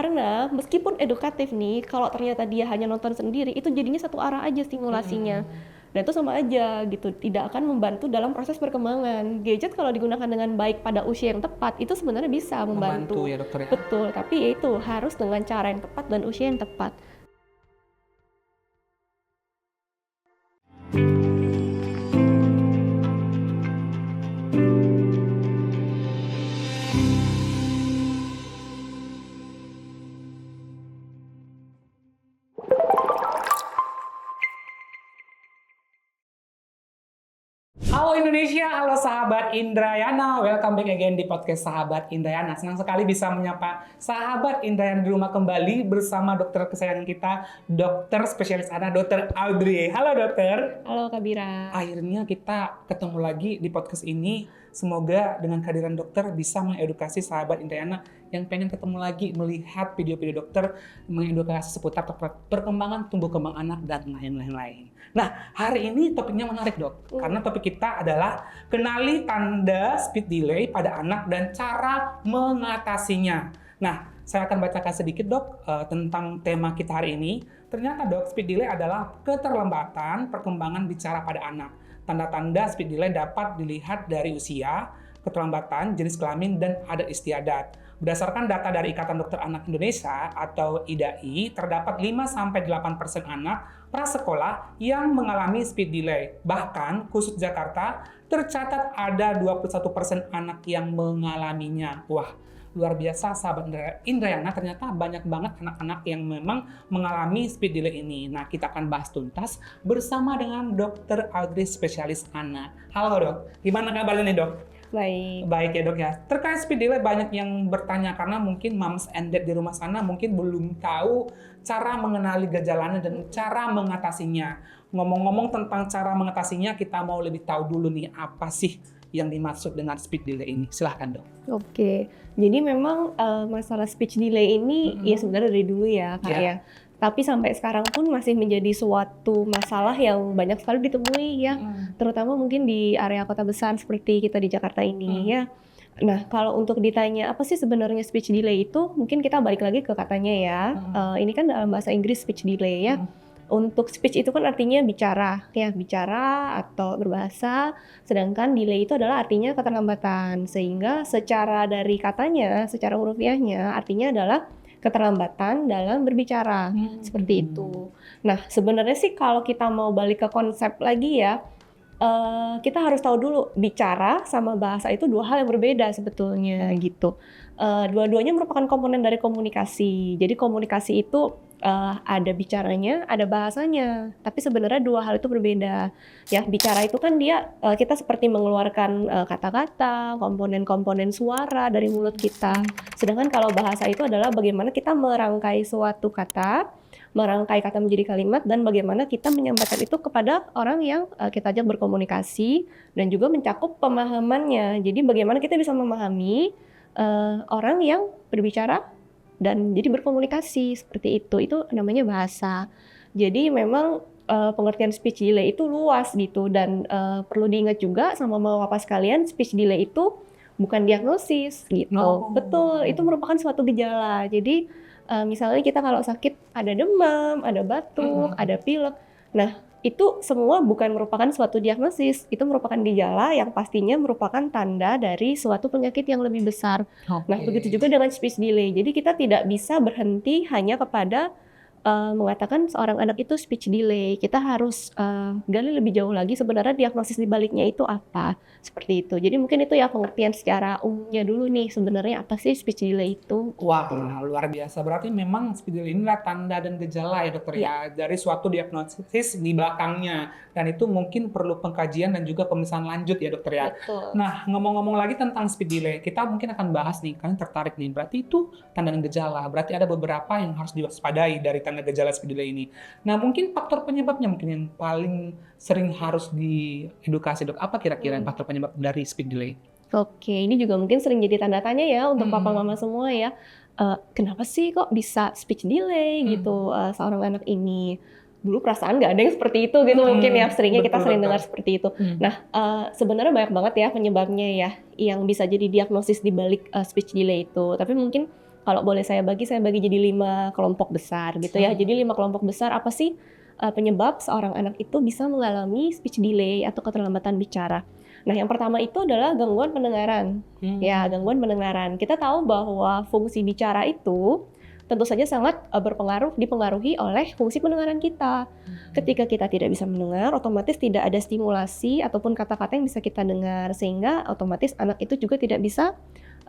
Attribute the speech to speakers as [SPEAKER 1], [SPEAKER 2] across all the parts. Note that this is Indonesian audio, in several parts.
[SPEAKER 1] karena meskipun edukatif nih, kalau ternyata dia hanya nonton sendiri, itu jadinya satu arah aja stimulasinya. Dan itu sama aja gitu, tidak akan membantu dalam proses perkembangan. Gadget kalau digunakan dengan baik pada usia yang tepat, itu sebenarnya bisa
[SPEAKER 2] Membantu
[SPEAKER 1] membantu.
[SPEAKER 2] ya dokter ya.
[SPEAKER 1] Betul, tapi ya itu harus dengan cara yang tepat dan usia yang tepat.
[SPEAKER 2] Halo Indonesia, halo sahabat Indrayana, welcome back again di podcast Sahabat Indrayana. Senang sekali bisa menyapa sahabat Indrayana di rumah kembali bersama dokter kesayangan kita, dokter spesialis anak, dokter Audrey. Halo dokter.
[SPEAKER 1] Halo Kak Bira.
[SPEAKER 2] Akhirnya kita ketemu lagi di podcast ini. Semoga dengan kehadiran dokter bisa mengedukasi sahabat Indrayana yang pengen ketemu lagi, melihat video-video dokter, mengedukasi seputar perkembangan tumbuh kembang anak dan lain-lain. Nah, hari ini topiknya menarik dok, karena topik kita adalah kenali tanda speed delay pada anak dan cara mengatasinya. Nah, saya akan bacakan sedikit dok tentang tema kita hari ini. Ternyata dok, speed delay adalah keterlambatan perkembangan bicara pada anak. Tanda-tanda speed delay dapat dilihat dari usia, keterlambatan, jenis kelamin, dan adat istiadat. Berdasarkan data dari Ikatan Dokter Anak Indonesia atau IDAI, terdapat 5-8% anak prasekolah yang mengalami speed delay. Bahkan, khusus Jakarta, tercatat ada 21% anak yang mengalaminya. Wah, luar biasa sahabat Indrayana, ternyata banyak banget anak-anak yang memang mengalami speed delay ini. Nah, kita akan bahas tuntas bersama dengan Dokter Audrey, spesialis anak. Halo dok, gimana kabarnya nih dok?
[SPEAKER 1] Baik.
[SPEAKER 2] Baik ya dok ya. Terkait speed delay banyak yang bertanya karena mungkin moms and dad di rumah sana mungkin belum tahu cara mengenali gejalanya dan cara mengatasinya. Ngomong-ngomong tentang cara mengatasinya, kita mau lebih tahu dulu nih apa sih yang dimaksud dengan speed delay ini. Silahkan dok.
[SPEAKER 1] Oke, jadi memang masalah speech delay ini ya sebenarnya dari dulu ya Kak ya. Tapi sampai sekarang pun masih menjadi suatu masalah yang banyak sekali ditemui ya, terutama mungkin di area kota besar seperti kita di Jakarta ini ya. Nah, kalau untuk ditanya apa sih sebenarnya speech delay itu, mungkin kita balik lagi ke katanya ya. Ini kan dalam bahasa Inggris speech delay ya. Untuk speech itu kan artinya bicara, ya bicara atau berbahasa, sedangkan delay itu adalah artinya keterlambatan. Sehingga secara dari katanya, secara hurufiahnya artinya adalah keterlambatan dalam berbicara, seperti itu. Nah, sebenarnya sih kalau kita mau balik ke konsep lagi ya, kita harus tahu dulu bicara sama bahasa itu dua hal yang berbeda sebetulnya gitu. Dua-duanya merupakan komponen dari komunikasi. Jadi komunikasi itu ada bicaranya, ada bahasanya. Tapi sebenarnya dua hal itu berbeda. Ya, bicara itu kan dia kita seperti mengeluarkan kata-kata, komponen-komponen suara dari mulut kita. Sedangkan kalau bahasa itu adalah bagaimana kita merangkai suatu kata, merangkai kata menjadi kalimat, dan bagaimana kita menyampaikan itu kepada orang yang kita ajak berkomunikasi dan juga mencakup pemahamannya. Jadi bagaimana kita bisa memahami orang yang berbicara dan jadi berkomunikasi seperti itu namanya bahasa. Jadi memang pengertian speech delay itu luas gitu, dan perlu diingat juga sama mama papa sekalian, speech delay itu bukan diagnosis gitu. Betul, itu merupakan suatu gejala. Jadi misalnya kita kalau sakit ada demam, ada batuk, ada pilek. Nah, itu semua bukan merupakan suatu diagnosis, itu merupakan gejala yang pastinya merupakan tanda dari suatu penyakit yang lebih besar. Nah, begitu juga dengan speech delay. Jadi kita tidak bisa berhenti hanya kepada mengatakan seorang anak itu speech delay. Kita harus gali lebih jauh lagi sebenarnya diagnosis di baliknya itu apa, seperti itu. Jadi mungkin itu ya pengertian secara umumnya dulu nih, sebenarnya apa sih speech delay itu.
[SPEAKER 2] Wah, luar biasa. Berarti memang speed delay inilah tanda dan gejala ya dokter ya, dari suatu diagnosis di belakangnya. Dan itu mungkin perlu pengkajian dan juga pemeriksaan lanjut ya dokter ya.
[SPEAKER 1] Betul.
[SPEAKER 2] Nah, ngomong-ngomong lagi tentang speed delay, kita mungkin akan bahas nih, kalian tertarik nih. Berarti itu tanda dan gejala. Berarti ada beberapa yang harus diwaspadai dari tanda gejala speed delay ini. Nah, mungkin faktor penyebabnya mungkin yang paling sering harus diedukasi dok. Apa kira-kira faktor penyebab dari speed delay?
[SPEAKER 1] Oke, ini juga mungkin sering jadi tanda tanya ya untuk papa mama semua ya. Kenapa sih kok bisa speech delay gitu seorang anak ini? Dulu perasaan nggak ada yang seperti itu gitu mungkin ya, seringnya kita sering dengar seperti itu. Nah, sebenarnya banyak banget ya penyebabnya ya yang bisa jadi diagnosis di balik speech delay itu. Tapi mungkin kalau boleh saya bagi jadi 5 kelompok besar gitu ya. Jadi 5 kelompok besar apa sih penyebab seorang anak itu bisa mengalami speech delay atau keterlambatan bicara. Nah, yang pertama itu adalah gangguan pendengaran. Ya, gangguan pendengaran. Kita tahu bahwa fungsi bicara itu tentu saja sangat dipengaruhi oleh fungsi pendengaran kita. Ketika kita tidak bisa mendengar, otomatis tidak ada stimulasi ataupun kata-kata yang bisa kita dengar, sehingga otomatis anak itu juga tidak bisa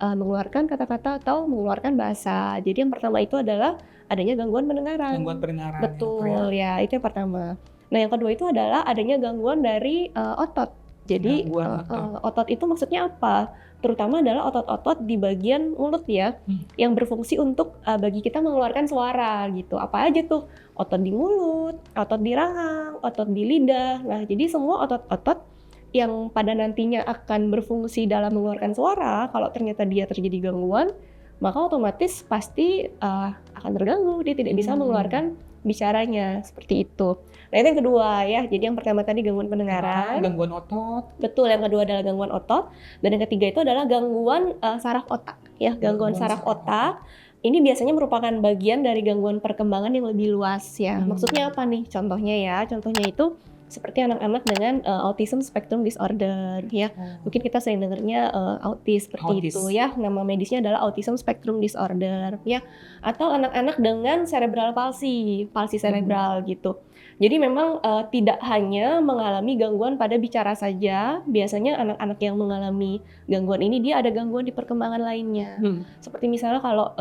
[SPEAKER 1] mengeluarkan kata-kata atau mengeluarkan bahasa. Jadi yang pertama itu adalah adanya gangguan pendengaran.
[SPEAKER 2] Gangguan pendengaran.
[SPEAKER 1] Betul, ya itu yang pertama. Nah, yang kedua itu adalah adanya gangguan dari otot. Jadi otot itu maksudnya apa? Terutama adalah otot-otot di bagian mulut ya, yang berfungsi untuk bagi kita mengeluarkan suara gitu. Apa aja tuh? Otot di mulut, otot di rahang, otot di lidah. Nah, jadi semua otot-otot yang pada nantinya akan berfungsi dalam mengeluarkan suara, kalau ternyata dia terjadi gangguan, maka otomatis pasti akan terganggu, dia tidak bisa mengeluarkan bicaranya, seperti itu. Nah, itu yang kedua ya, jadi yang pertama tadi gangguan pendengaran.
[SPEAKER 2] Gangguan otot.
[SPEAKER 1] Betul, yang kedua adalah gangguan otot, dan yang ketiga itu adalah gangguan saraf otak ya, gangguan saraf otak. Ini biasanya merupakan bagian dari gangguan perkembangan yang lebih luas ya. Maksudnya apa nih? Contohnya itu seperti anak-anak dengan autism spectrum disorder ya. Mungkin kita sering dengarnya autis seperti itu ya. Nama medisnya adalah autism spectrum disorder ya. Atau anak-anak dengan cerebral palsy cerebral gitu. Jadi memang tidak hanya mengalami gangguan pada bicara saja, biasanya anak-anak yang mengalami gangguan ini dia ada gangguan di perkembangan lainnya. Seperti misalnya kalau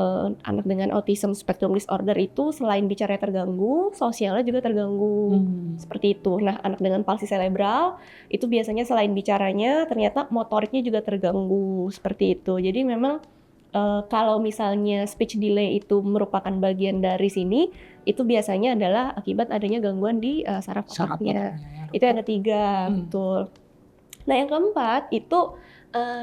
[SPEAKER 1] anak dengan autism spectrum disorder itu selain bicaranya terganggu, sosialnya juga terganggu. Seperti itu. Nah, anak dengan palsi cerebral itu biasanya selain bicaranya ternyata motoriknya juga terganggu, seperti itu. Jadi memang kalau misalnya speech delay itu merupakan bagian dari sini, itu biasanya adalah akibat adanya gangguan di saraf otaknya. Itu yang ketiga, betul. Nah, yang keempat itu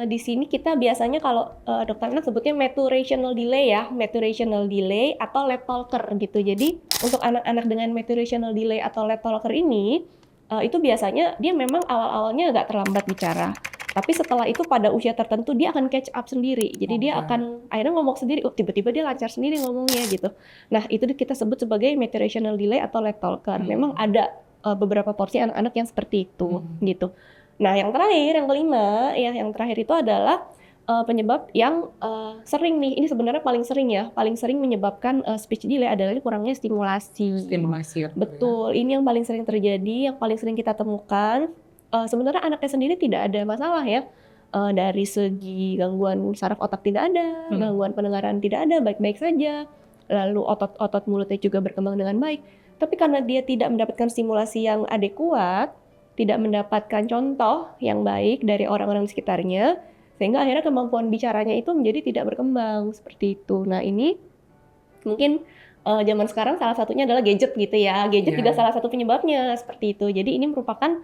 [SPEAKER 1] di sini kita biasanya kalau dokter anak sebutnya maturational delay ya, maturational delay atau late talker gitu. Jadi untuk anak-anak dengan maturational delay atau late talker ini itu biasanya dia memang awal-awalnya agak terlambat bicara. Tapi setelah itu pada usia tertentu dia akan catch up sendiri. Jadi dia akan akhirnya ngomong sendiri, tiba-tiba dia lancar sendiri ngomongnya gitu. Nah, itu kita sebut sebagai maturational delay atau late talker. Memang ada beberapa porsi anak-anak yang seperti itu gitu. Nah, yang terakhir, yang kelima, ya yang terakhir itu adalah penyebab yang sering nih. Ini sebenarnya paling sering menyebabkan speech delay adalah kurangnya stimulasi. Betul, ini yang paling sering terjadi, yang paling sering kita temukan. Sebenarnya anaknya sendiri tidak ada masalah ya, dari segi gangguan saraf otak tidak ada, gangguan pendengaran tidak ada, baik-baik saja, lalu otot mulutnya juga berkembang dengan baik, tapi karena dia tidak mendapatkan stimulasi yang adekuat, tidak mendapatkan contoh yang baik dari orang-orang di sekitarnya, sehingga akhirnya kemampuan bicaranya itu menjadi tidak berkembang, seperti itu. Nah, ini mungkin zaman sekarang salah satunya adalah gadget gitu ya. Gadget juga salah satu penyebabnya seperti itu. Jadi ini merupakan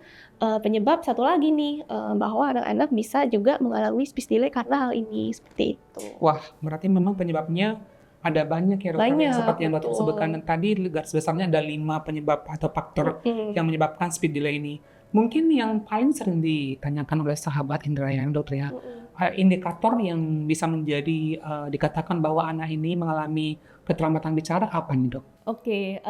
[SPEAKER 1] penyebab satu lagi nih bahwa anak-anak bisa juga mengalami speech delay karena hal ini seperti itu.
[SPEAKER 2] Wah, berarti memang penyebabnya ada banyak ya dokter.
[SPEAKER 1] Banyak,
[SPEAKER 2] seperti yang dokter sebutkan tadi, garis besarnya ada 5 penyebab atau faktor yang menyebabkan speech delay ini. Mungkin yang paling sering ditanyakan oleh sahabat Indrayani dokter ya, indikator yang bisa menjadi dikatakan bahwa anak ini mengalami keterlambatan bicara apa nih dok?
[SPEAKER 1] Oke,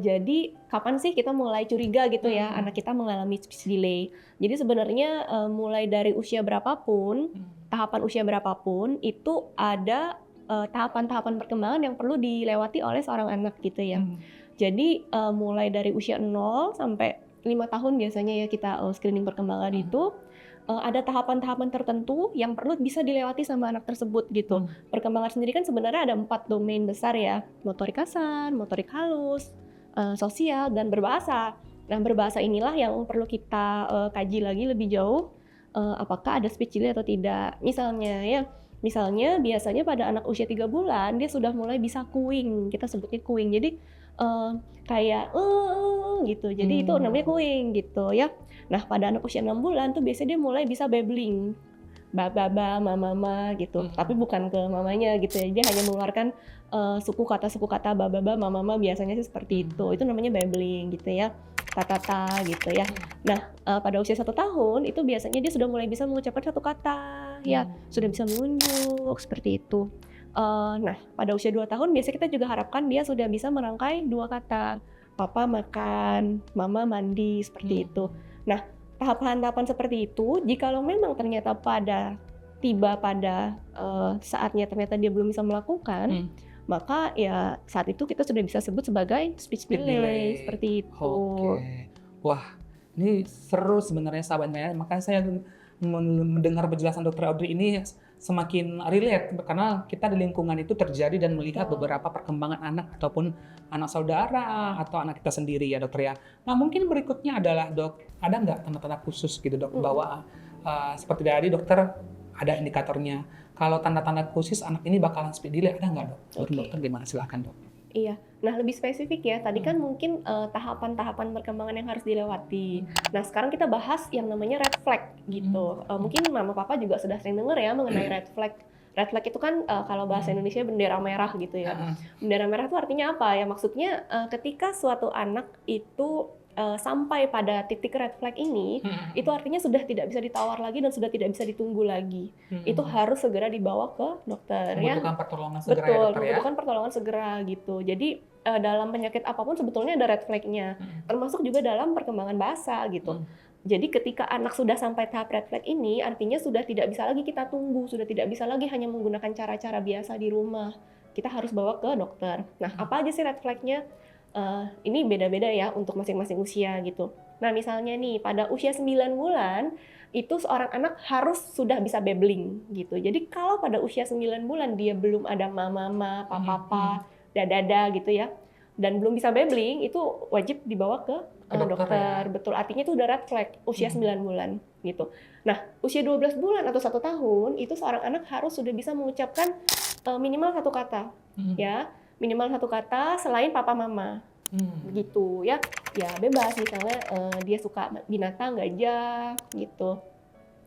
[SPEAKER 1] jadi kapan sih kita mulai curiga gitu ya anak kita mengalami speech delay? Jadi sebenarnya mulai dari usia berapapun, tahapan usia berapapun itu ada tahapan-tahapan perkembangan yang perlu dilewati oleh seorang anak gitu ya. Jadi mulai dari usia 0 sampai 5 tahun biasanya ya kita screening perkembangan itu ada tahapan-tahapan tertentu yang perlu bisa dilewati sama anak tersebut gitu. Perkembangan sendiri kan sebenarnya ada 4 domain besar ya, motorik kasar, motorik halus, sosial, dan berbahasa. Nah, berbahasa inilah yang perlu kita kaji lagi lebih jauh, apakah ada speech delay atau tidak. Misalnya biasanya pada anak usia 3 bulan dia sudah mulai bisa cooing, kita sebutnya cooing. Jadi kayak gitu. Jadi itu namanya cooing gitu ya. Nah, pada anak usia 6 bulan tuh biasanya dia mulai bisa babbling. Ba, mama gitu. Tapi bukan ke mamanya gitu ya. Dia hanya mengeluarkan suku kata ba, mama biasanya sih seperti itu. Itu namanya babbling gitu ya. Kata gitu ya. Nah, pada usia 1 tahun itu biasanya dia sudah mulai bisa mengucapkan satu kata ya. Sudah bisa menunjuk seperti itu. Nah, pada usia 2 tahun biasanya kita juga harapkan dia sudah bisa merangkai 2 kata. Papa makan, mama mandi, seperti itu. Nah, tahapan-tahapan seperti itu, jikalau memang ternyata tiba pada saatnya ternyata dia belum bisa melakukan, maka ya saat itu kita sudah bisa sebut sebagai speech delay, seperti itu.
[SPEAKER 2] Oke. Wah, ini seru sebenarnya sahabat Maya. Makanya saya mendengar penjelasan Dokter Audrey ini semakin relate karena kita di lingkungan itu terjadi dan melihat beberapa perkembangan anak ataupun anak saudara atau anak kita sendiri ya dokter ya. Nah mungkin berikutnya adalah dok, ada nggak tanda-tanda khusus gitu dok bahwa seperti tadi dokter ada indikatornya. Kalau tanda-tanda khusus anak ini bakalan speech delay ada nggak dok? Dokter gimana silakan dok.
[SPEAKER 1] Iya, nah lebih spesifik ya, tadi kan mungkin tahapan-tahapan perkembangan yang harus dilewati. Nah sekarang kita bahas yang namanya red flag gitu. Mungkin mama papa juga sudah sering dengar ya mengenai red flag. Red flag itu kan kalau bahasa Indonesia bendera merah gitu ya. Bendera merah itu artinya apa ya? Maksudnya ketika suatu anak itu sampai pada titik red flag ini, itu artinya sudah tidak bisa ditawar lagi dan sudah tidak bisa ditunggu lagi. Itu harus segera dibawa ke dokter ya.
[SPEAKER 2] Membutuhkan pertolongan segera.
[SPEAKER 1] Betul,
[SPEAKER 2] ya dokter ya.
[SPEAKER 1] membutuhkan pertolongan segera gitu. Jadi dalam penyakit apapun sebetulnya ada red flag-nya, termasuk juga dalam perkembangan bahasa gitu. Jadi ketika anak sudah sampai tahap red flag ini, artinya sudah tidak bisa lagi kita tunggu, sudah tidak bisa lagi hanya menggunakan cara-cara biasa di rumah. Kita harus bawa ke dokter. Nah, apa aja sih red flag-nya? Ini beda-beda ya untuk masing-masing usia gitu. Nah misalnya nih pada usia 9 bulan itu seorang anak harus sudah bisa babbling gitu. Jadi kalau pada usia 9 bulan dia belum ada mama, papa, dada gitu ya, dan belum bisa babbling itu wajib dibawa ke dokter. Ya? Betul, artinya itu udah red flag usia 9 bulan gitu. Nah usia 12 bulan atau 1 tahun itu seorang anak harus sudah bisa mengucapkan minimal 1 kata ya. Minimal 1 kata selain papa mama gitu ya bebas misalnya dia suka binatang gajah gitu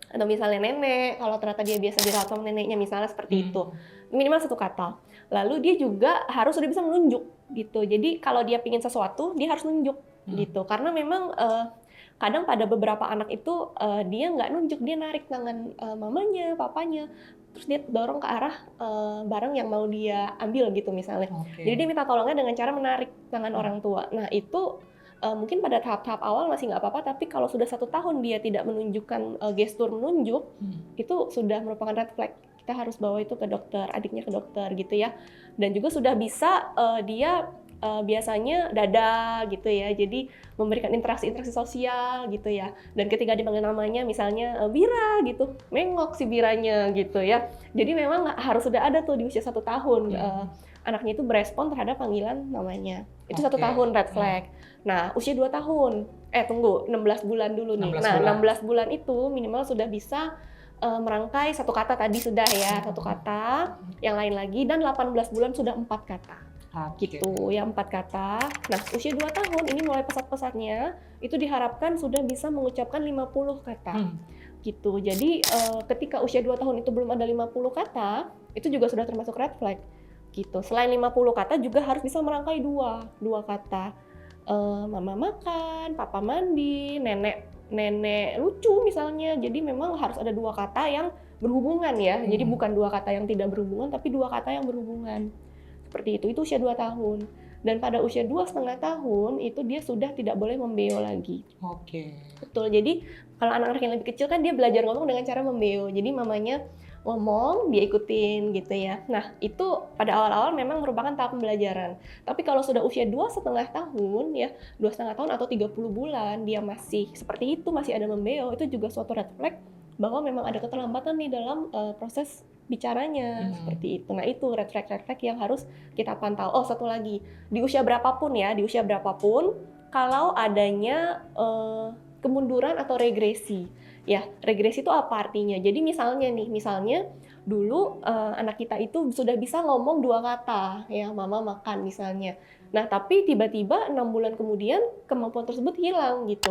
[SPEAKER 1] atau misalnya nenek kalau ternyata dia biasa dirawat sama neneknya misalnya seperti itu minimal 1 kata. Lalu dia juga harus sudah bisa menunjuk gitu, jadi kalau dia pingin sesuatu dia harus nunjuk gitu karena memang kadang pada beberapa anak itu dia nggak nunjuk, dia narik tangan mamanya, papanya, terus dia dorong ke arah barang yang mau dia ambil gitu misalnya. Jadi dia minta tolongnya dengan cara menarik tangan orang tua. Nah itu mungkin pada tahap-tahap awal masih nggak apa-apa, tapi kalau sudah 1 tahun dia tidak menunjukkan gestur menunjuk, itu sudah merupakan red flag. Kita harus bawa itu ke dokter, adiknya ke dokter gitu ya. Dan juga sudah bisa dia biasanya dada gitu ya, jadi memberikan interaksi sosial gitu ya. Dan ketika dipanggil namanya misalnya Bira gitu, nengok si Biranya gitu ya. Jadi memang harus sudah ada tuh di usia 1 tahun anaknya itu berespon terhadap panggilan namanya. Itu 1 tahun red flag. Nah usia 2 tahun, 16 bulan dulu nih. 16 bulan itu minimal sudah bisa merangkai 1 kata tadi sudah ya, 1 kata, yang lain lagi, dan 18 bulan sudah 4 kata. Gitu ya 4 kata. Nah usia 2 tahun ini mulai pesat-pesatnya itu diharapkan sudah bisa mengucapkan 50 kata gitu. Jadi ketika usia 2 tahun itu belum ada 50 kata itu juga sudah termasuk red flag gitu. Selain 50 kata juga harus bisa merangkai dua kata, mama makan, papa mandi, nenek lucu misalnya. Jadi memang harus ada 2 kata yang berhubungan ya. Jadi bukan 2 kata yang tidak berhubungan tapi 2 kata yang berhubungan. Seperti itu usia 2 tahun. Dan pada usia 2,5 tahun itu dia sudah tidak boleh membeo lagi. Betul, jadi kalau anak-anak yang lebih kecil kan dia belajar ngomong dengan cara membeo. Jadi mamanya ngomong, dia ikutin gitu ya. Nah itu pada awal-awal memang merupakan tahap pembelajaran. Tapi kalau sudah usia 2,5 tahun ya, 2,5 tahun atau 30 bulan dia masih seperti itu, masih ada membeo, itu juga suatu red flag bahwa memang ada keterlambatan nih dalam proses bicaranya seperti itu. Nah itu red flag yang harus kita pantau. Oh satu lagi, di usia berapapun kalau adanya kemunduran atau regresi. Ya regresi itu apa artinya? Jadi misalnya dulu anak kita itu sudah bisa ngomong 2 kata ya, mama makan misalnya. Nah tapi tiba-tiba 6 bulan kemudian kemampuan tersebut hilang gitu.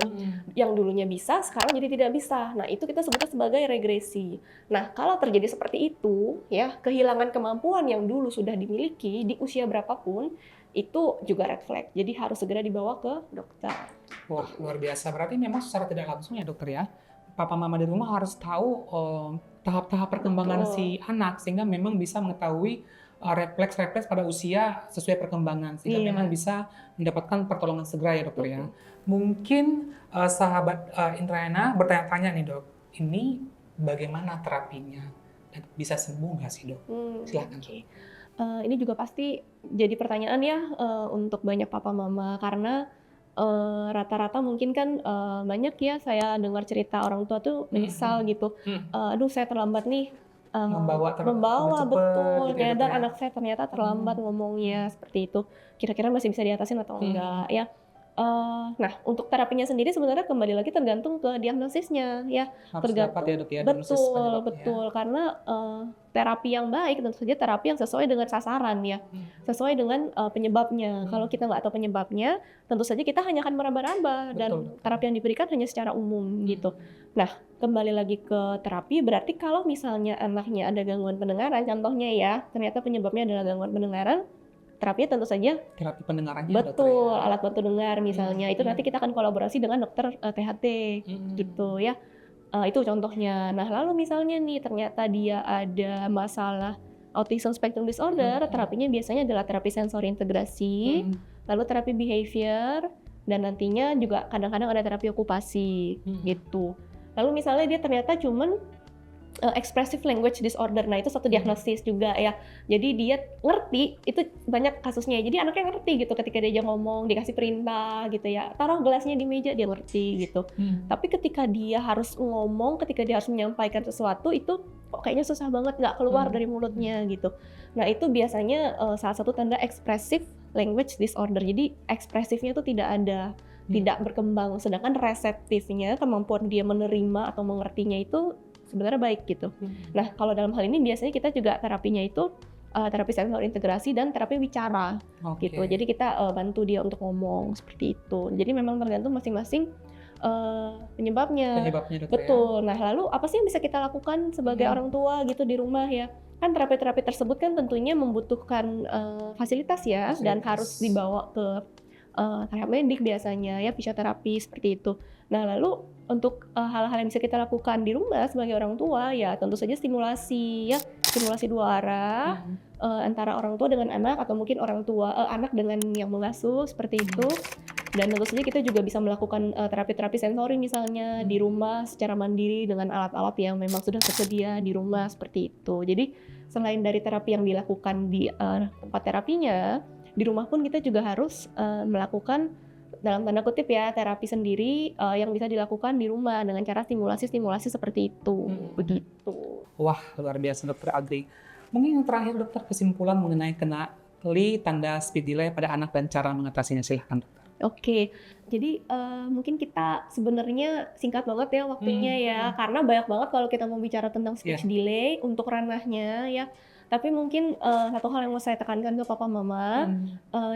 [SPEAKER 1] Yang dulunya bisa sekarang jadi tidak bisa. Nah itu kita sebutnya sebagai regresi. Nah kalau terjadi seperti itu ya, kehilangan kemampuan yang dulu sudah dimiliki di usia berapapun itu juga red flag. Jadi harus segera dibawa ke dokter.
[SPEAKER 2] Wah luar biasa, berarti memang secara tidak langsung ya dokter ya, papa mama di rumah harus tahu tahap-tahap perkembangan si anak sehingga memang bisa mengetahui refleks-refleks pada usia sesuai perkembangan sehingga memang bisa mendapatkan pertolongan segera ya dokter ya. Mungkin sahabat Indrayana bertanya-tanya nih dok, ini bagaimana terapinya dan bisa sembuh nggak sih dok? Silakan.
[SPEAKER 1] Okay. Ini juga pasti jadi pertanyaan ya untuk banyak papa mama karena rata-rata mungkin kan banyak ya saya dengar cerita orang tua tuh menyesal gitu. Aduh saya terlambat nih membawa betul,
[SPEAKER 2] gitu
[SPEAKER 1] nyadar
[SPEAKER 2] ya.
[SPEAKER 1] anak saya ternyata terlambat ngomongnya seperti itu. Kira-kira masih bisa diatasin atau enggak ya? Nah untuk terapinya sendiri sebenarnya kembali lagi tergantung ke diagnosisnya ya.
[SPEAKER 2] Harus dapat ya dok ya.
[SPEAKER 1] Betul karena terapi yang baik tentu saja terapi yang sesuai dengan sasaran ya, sesuai dengan penyebabnya. Kalau kita nggak tahu penyebabnya, tentu saja kita hanya akan meraba-raba dan terapi yang diberikan hanya secara umum gitu. Nah, kembali lagi ke terapi, berarti kalau misalnya anaknya ada gangguan pendengaran, contohnya ya, ternyata penyebabnya adalah gangguan pendengaran, terapinya tentu saja
[SPEAKER 2] terapi pendengarannya
[SPEAKER 1] betul, alat bantu dengar misalnya. Itu nanti kita akan kolaborasi dengan dokter THT gitu ya. Itu contohnya. Nah, lalu misalnya nih ternyata dia ada masalah autism spectrum disorder, terapinya biasanya adalah terapi sensori integrasi, lalu terapi behavior, dan nantinya juga kadang-kadang ada terapi okupasi gitu. Lalu misalnya dia ternyata cuman expressive language disorder, nah itu satu diagnosis juga ya. Jadi dia ngerti, itu banyak kasusnya. Jadi anaknya ngerti gitu ketika dia ngomong, dikasih perintah gitu ya. Taruh gelasnya di meja, dia ngerti gitu. Tapi ketika dia harus ngomong, ketika dia harus menyampaikan sesuatu, itu kok kayaknya susah banget nggak keluar dari mulutnya gitu. Nah itu biasanya salah satu tanda expressive language disorder. Jadi ekspresifnya itu tidak ada, tidak berkembang. Sedangkan reseptifnya, kemampuan dia menerima atau mengertinya itu sebenarnya baik gitu. Nah, kalau dalam hal ini biasanya kita juga terapinya itu terapi sensor integrasi dan terapi bicara gitu. Jadi kita bantu dia untuk ngomong seperti itu. Jadi memang tergantung masing-masing penyebabnya betul. Ya? Nah, lalu apa sih yang bisa kita lakukan sebagai orang tua gitu di rumah ya? Kan terapi-terapi tersebut kan tentunya membutuhkan fasilitas ya, dan harus dibawa ke terapi medik biasanya ya, fisioterapi seperti itu. Nah, lalu untuk hal-hal yang bisa kita lakukan di rumah sebagai orang tua ya tentu saja stimulasi ya, stimulasi dua arah antara orang tua dengan anak atau mungkin orang tua anak dengan yang mengasuh seperti itu. Dan tentu saja kita juga bisa melakukan terapi-terapi sensori misalnya di rumah secara mandiri dengan alat-alat yang memang sudah tersedia di rumah seperti itu. Jadi selain dari terapi yang dilakukan di tempat terapinya, di rumah pun kita juga harus melakukan dalam tanda kutip ya terapi sendiri yang bisa dilakukan di rumah dengan cara stimulasi seperti itu. Begitu.
[SPEAKER 2] Wah, luar biasa dokter Adri. Mungkin yang terakhir dokter, kesimpulan mengenai kenali tanda speed delay pada anak dan cara mengatasinya, silahkan dokter.
[SPEAKER 1] Oke, jadi mungkin kita sebenarnya singkat banget ya waktunya ya, karena banyak banget kalau kita mau bicara tentang speech delay untuk ranahnya ya. Tapi mungkin satu hal yang mau saya tekankan ke papa mama,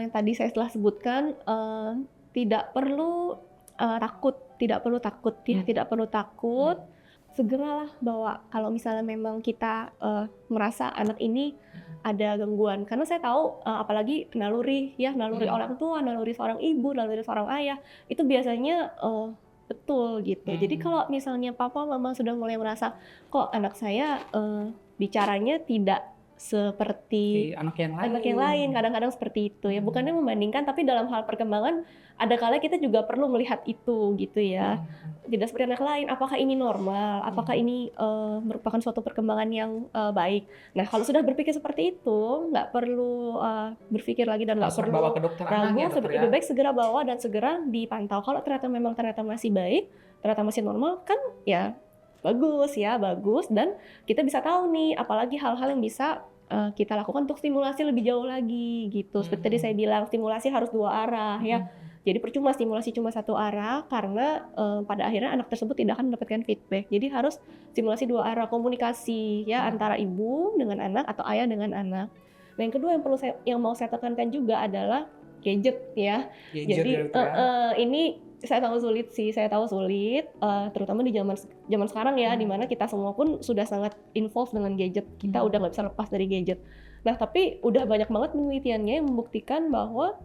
[SPEAKER 1] yang tadi saya telah sebutkan, tidak perlu takut ya, tidak perlu takut. Segeralah bawa kalau misalnya memang kita merasa anak ini ada gangguan, karena saya tahu apalagi naluri orang tua, naluri seorang ibu, naluri seorang ayah itu biasanya betul gitu. Jadi kalau misalnya papa mama sudah mulai merasa kok anak saya bicaranya tidak seperti anak yang lain, kadang-kadang seperti itu ya, bukannya membandingkan, tapi dalam hal perkembangan ada kala kita juga perlu melihat itu gitu ya, tidak seperti anak lain. Apakah ini normal? Apakah ini merupakan suatu perkembangan yang baik? Nah kalau sudah berpikir seperti itu, nggak perlu berpikir lagi dan nggak perlu
[SPEAKER 2] bawa ke dokter
[SPEAKER 1] ragu, lebih baik segera bawa dan segera dipantau. Kalau ternyata masih baik, ternyata masih normal, kan ya bagus dan kita bisa tahu nih apalagi hal-hal yang bisa kita lakukan untuk stimulasi lebih jauh lagi gitu. Seperti tadi saya bilang, stimulasi harus dua arah ya. Jadi percuma stimulasi cuma satu arah karena pada akhirnya anak tersebut tidak akan mendapatkan feedback. Jadi harus stimulasi dua arah, komunikasi ya antara ibu dengan anak atau ayah dengan anak. Nah, yang kedua yang mau saya tekankan juga adalah gadget ya. Jadi ini saya tahu sulit, terutama di zaman sekarang ya, dimana kita semua pun sudah sangat involved dengan gadget, kita udah nggak bisa lepas dari gadget. Nah tapi udah banyak banget penelitiannya yang membuktikan bahwa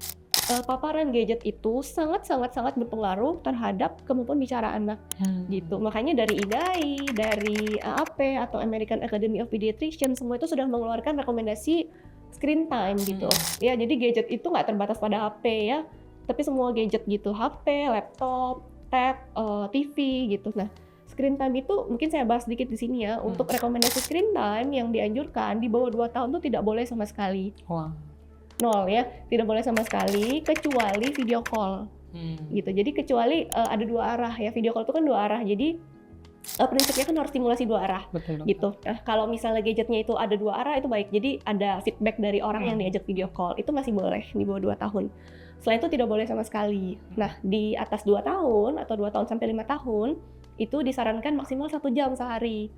[SPEAKER 1] paparan gadget itu sangat berpengaruh terhadap kemampuan bicara anak gitu. Makanya dari IDAI, dari AAP atau American Academy of Pediatricians, semua itu sudah mengeluarkan rekomendasi screen time gitu. Ya, jadi gadget itu nggak terbatas pada HP ya, tapi semua gadget gitu, HP, laptop, tab, TV gitu. Nah, screen time itu mungkin saya bahas sedikit di sini ya. Untuk rekomendasi screen time yang dianjurkan di bawah 2 tahun tuh tidak boleh sama sekali.
[SPEAKER 2] Wah.
[SPEAKER 1] 0 ya, tidak boleh sama sekali kecuali video call. Gitu. Jadi kecuali ada 2 arah ya. Video call itu kan 2 arah. Jadi prinsipnya kan harus stimulasi 2 arah.
[SPEAKER 2] Betul.
[SPEAKER 1] Gitu. Nah, kalau misalnya gadgetnya itu ada 2 arah itu baik. Jadi ada feedback dari orang yang diajak video call. Itu masih boleh di bawah 2 tahun. Selain itu tidak boleh sama sekali. Nah, di atas 2 tahun atau 2 tahun sampai 5 tahun itu disarankan maksimal 1 jam sehari.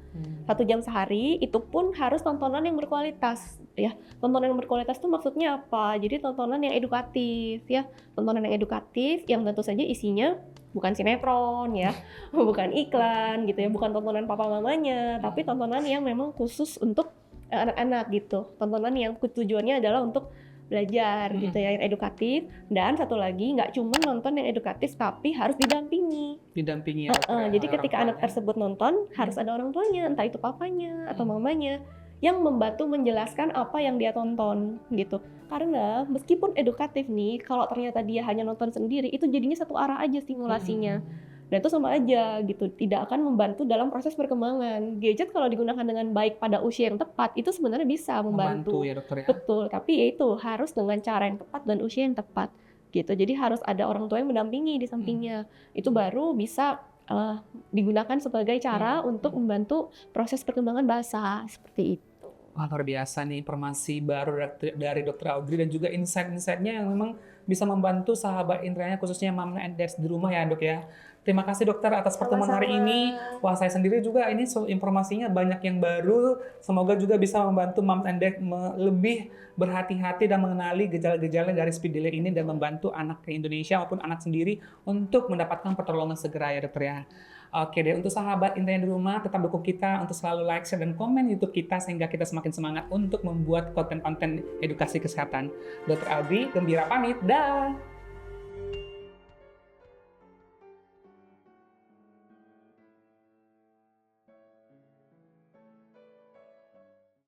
[SPEAKER 1] 1 jam sehari, itu pun harus tontonan yang berkualitas ya. Tontonan yang berkualitas itu maksudnya apa? Jadi tontonan yang edukatif ya. Tontonan yang edukatif yang tentu saja isinya bukan sinetron ya, bukan iklan gitu ya, bukan tontonan papa mamanya, tapi tontonan yang memang khusus untuk anak-anak gitu. Tontonan yang tujuannya adalah untuk belajar gitu ya, yang edukatif. Dan satu lagi, nggak cuma nonton yang edukatif tapi harus didampingi
[SPEAKER 2] ya.
[SPEAKER 1] Jadi ketika anak tersebut nonton harus ada orang tuanya, entah itu papanya atau mamanya yang membantu menjelaskan apa yang dia tonton gitu. Karena meskipun edukatif nih, kalau ternyata dia hanya nonton sendiri, itu jadinya satu arah aja stimulasinya. Dan itu sama aja gitu, tidak akan membantu dalam proses perkembangan. Gadget kalau digunakan dengan baik pada usia yang tepat, itu sebenarnya bisa membantu
[SPEAKER 2] ya dokter ya?
[SPEAKER 1] Betul, tapi ya itu harus dengan cara yang tepat dan usia yang tepat gitu. Jadi harus ada orang tua yang mendampingi di sampingnya. Itu baru bisa digunakan sebagai cara untuk membantu proses perkembangan bahasa, seperti itu.
[SPEAKER 2] Wah, luar biasa nih informasi baru dari Dr. Audrey dan juga insight-insightnya yang memang bisa membantu sahabat Indrayana khususnya mom and dads di rumah ya dok ya. Terima kasih dokter atas pertemuan hari ini. Wah, saya sendiri juga ini informasinya banyak yang baru. Semoga juga bisa membantu mom and dad lebih berhati-hati dan mengenali gejala-gejala dari speed delay ini dan membantu anak ke Indonesia maupun anak sendiri untuk mendapatkan pertolongan segera ya dokter ya. Oke deh, untuk sahabat Indrayana di rumah, tetap dukung kita untuk selalu like, share, dan komen YouTube kita sehingga kita semakin semangat untuk membuat konten-konten edukasi kesehatan. Dr. Audrey, gembira pamit, dah!